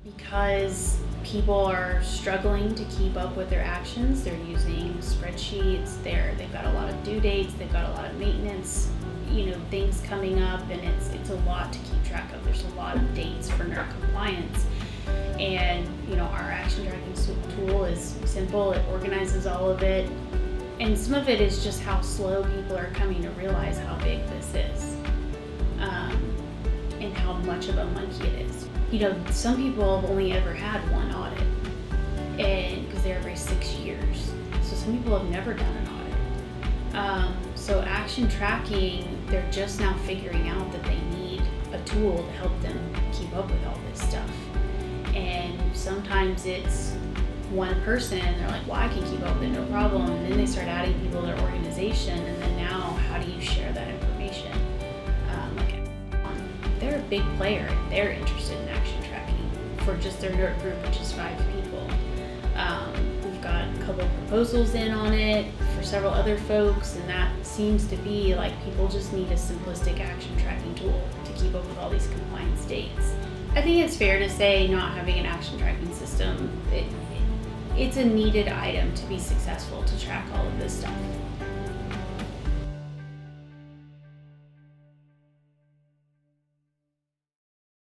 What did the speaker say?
Because people are struggling to keep up with their actions. They're using spreadsheets, they've got a lot of due dates, they've got a lot of maintenance, things coming up, and it's a lot to keep track of. There's a lot of dates for NERC compliance. And our action tracking tool is simple, it organizes all of it. And some of it is just how slow people are coming to realize how big this is, and how much of a monkey it is. Some people have only ever had one audit, and because they're every 6 years. So some people have never done an audit. So action tracking, they're just now figuring out that they need a tool to help them keep up with all this stuff. And sometimes it's one person, they're like, well, I can keep up with it, no problem. And then they start adding people to their organization, and then now, how do you share that information? They're a big player, and they're interested in action tracking for just their NERC group, which is 5 people. We've got a couple of proposals in on it for several other folks, and that seems to be like people just need a simplistic action tracking tool to keep up with all these compliance dates. I think it's fair to say not having an action tracking system, it's a needed item to be successful to track all of this stuff.